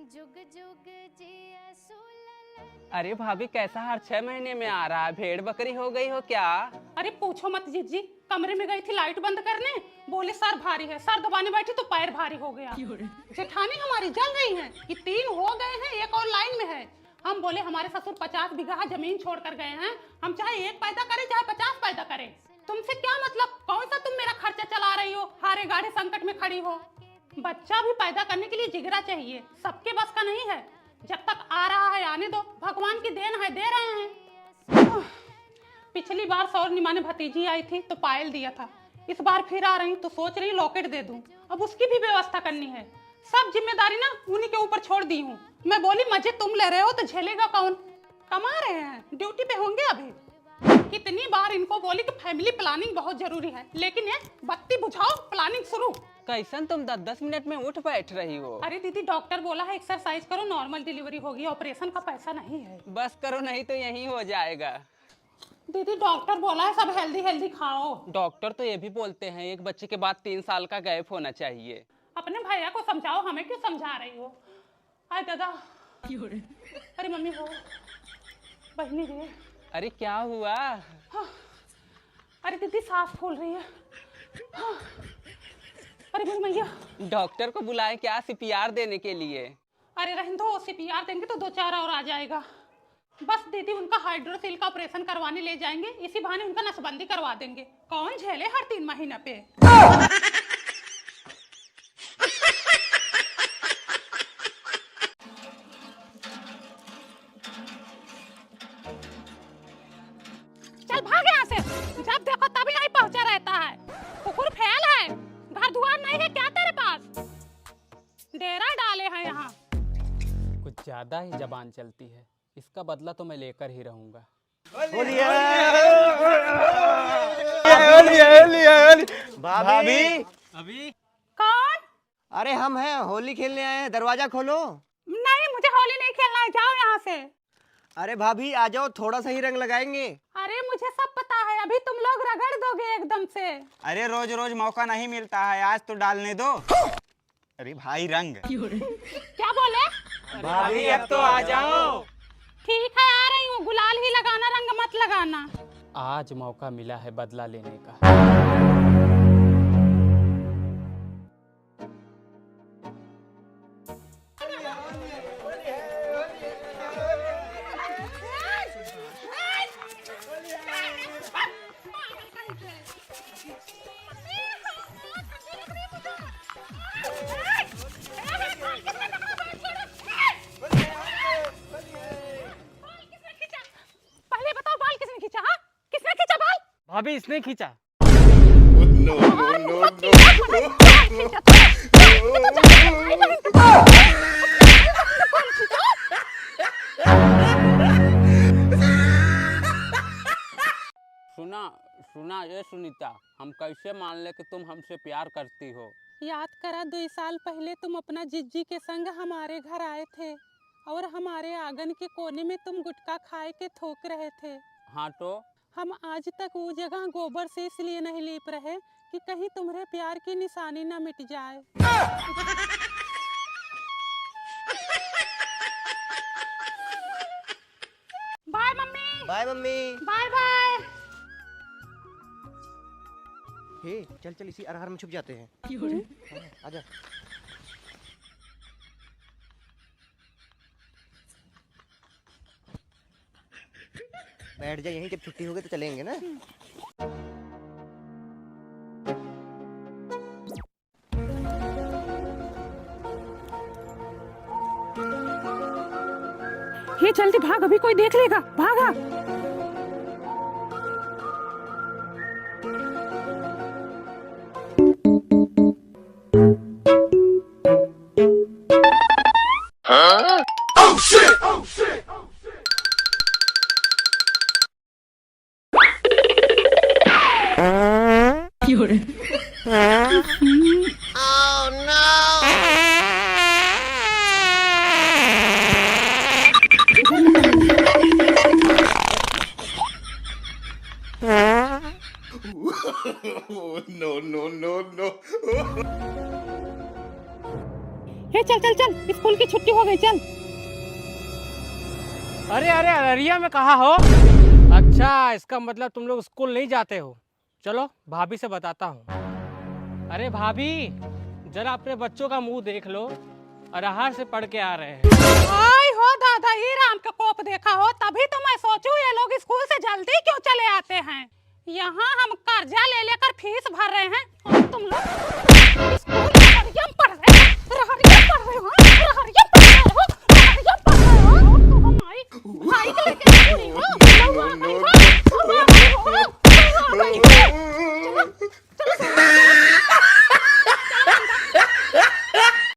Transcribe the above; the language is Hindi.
जुग जुग जिया सुललन। अरे भाभी कैसा हर 6 महीने में आ रहा है? भेड़ बकरी हो गई हो क्या? अरे पूछो मत जीजी, कमरे में गई थी लाइट बंद करने, बोले सर भारी है, सर दबाने बैठी तो पैर भारी हो गया। जेठानी हमारी जल रही है कि 3 हो गए हैं, एक और लाइन में है। हम बोले हमारे ससुर 50 बीघा जमीन छोड़ कर गए हैं, हम चाहे 1 पैदा करें चाहे 50 पैदा करें, तुमसे क्या मतलब? कौन सा तुम मेरा खर्चा चला रही हो, हारे गाढ़े संकट में खड़ी हो। बच्चा भी पैदा करने के लिए जिगरा चाहिए, सबके बस का नहीं है। जब तक आ रहा है आने दो, भगवान की देन है, दे रहे हैं। पिछली बार सौर निमाने भतीजी आई थी तो पायल दिया था, इस बार फिर आ रही तो सोच रही लॉकेट दे दूं, अब उसकी भी व्यवस्था करनी है। सब जिम्मेदारी ना उन्हीं के ऊपर छोड़ दी हूँ। मैं बोली मजे तुम ले रहे हो तो झेलेगा कौन? कमा रहे हैं, ड्यूटी पे होंगे अभी। कितनी बार इनको बोली कि फैमिली प्लानिंग बहुत जरूरी है, लेकिन ये बत्ती बुझाओ प्लानिंग शुरू। कैसन तुम 10-10 मिनट में उठ बैठ रही हो? अरे दीदी डॉक्टर बोला है एक्सरसाइज करो, नॉर्मल डिलीवरी होगी, ऑपरेशन का पैसा नहीं है। बस करो नहीं तो यही हो जाएगा। दीदी डॉक्टर बोला है सब हेल्दी हेल्दी खाओ। डॉक्टर तो ये भी बोलते हैं एक बच्चे के बाद 3 साल का गैप होना चाहिए। अपने भैया को समझाओ, हमें क्यों समझा रही हो? आय दादा, अरे मम्मी हो, बहनी रे। अरे क्या हुआ? हाँ। अरे दीदी सांस फूल रही है। हाँ। अरे भाई मैया, डॉक्टर को बुलाए क्या सीपीआर देने के लिए? अरे रहने दो, सीपीआर देंगे तो 2-4 और आ जाएगा। बस दीदी उनका हाइड्रोसील का ऑपरेशन करवाने ले जाएंगे, इसी बहाने उनका नसबंदी करवा देंगे। कौन झेले हर 3 महीने पे। चल भाग यहाँ से, जब देखो तभी यहीं पहुंचा रहता है। कुकुर फैल है, घर दुआर नहीं है क्या तेरे पास? डेरा डाले हैं यहाँ। कुछ ज्यादा ही जबान चलती है, इसका बदला तो मैं लेकर ही रहूंगा। भाभी अभी कौन? अरे हम हैं, होली खेलने आए हैं, दरवाजा खोलो। नहीं मुझे होली नहीं खेलना है, जाओ यहाँ से। अरे भाभी आ जाओ, थोड़ा सा ही रंग लगाएंगे। अरे मुझे सब पता है, अभी तुम लोग रगड़ दोगे एकदम से। अरे रोज रोज मौका नहीं मिलता है, आज तो डालने दो। अरे भाई रंग। क्या बोले? भाभी अब तो आ जाओ। ठीक है आ रही हूँ, गुलाल ही लगाना, रंग मत लगाना। आज मौका मिला है बदला लेने का। पहले बताओ बाल किसने खींचा? हाँ किसने खींचा बाल? भाभी इसने खींचा। सुना ये सुनीता, हम कैसे मान ले कि तुम हमसे प्यार करती हो? याद करा 2 साल पहले तुम अपना जिज्जी के संग हमारे घर आए थे और हमारे आंगन के कोने में तुम गुटखा खाए के थूक रहे थे। हाँ तो हम आज तक वो जगह गोबर से इसलिए नहीं लीप रहे कि कहीं तुम्हारे प्यार की निशानी न मिट जाए। Bye mummy. Bye mummy. Bye bye. हे चल चल इसी अरहर में छुप जाते हैं। आजा। बैठ जा यहीं, जब छुट्टी होगी तो चलेंगे ना। ये जल्दी भाग, अभी कोई देख लेगा, भागा। No. ये चल चल चल, स्कूल की छुट्टी हो गई, चल। अरे अरे अररिया में कहाँ हो? अच्छा, इसका मतलब तुम लोग स्कूल नहीं जाते हो। चलो भाभी से बताता हूँ। अरे भाभी, जरा अपने बच्चों का मुंह देख लो, अरहर से पढ़ के आ रहे हैं। आई हो दादा, ये राम का कोप देखा हो, तभी तो मैं सोचूं ये लोग स्कूल से जल्दी क्यों चले आते हैं। यहाँ हम कर्जा ले लेकर फीस भर रहे हैं और तुम लोग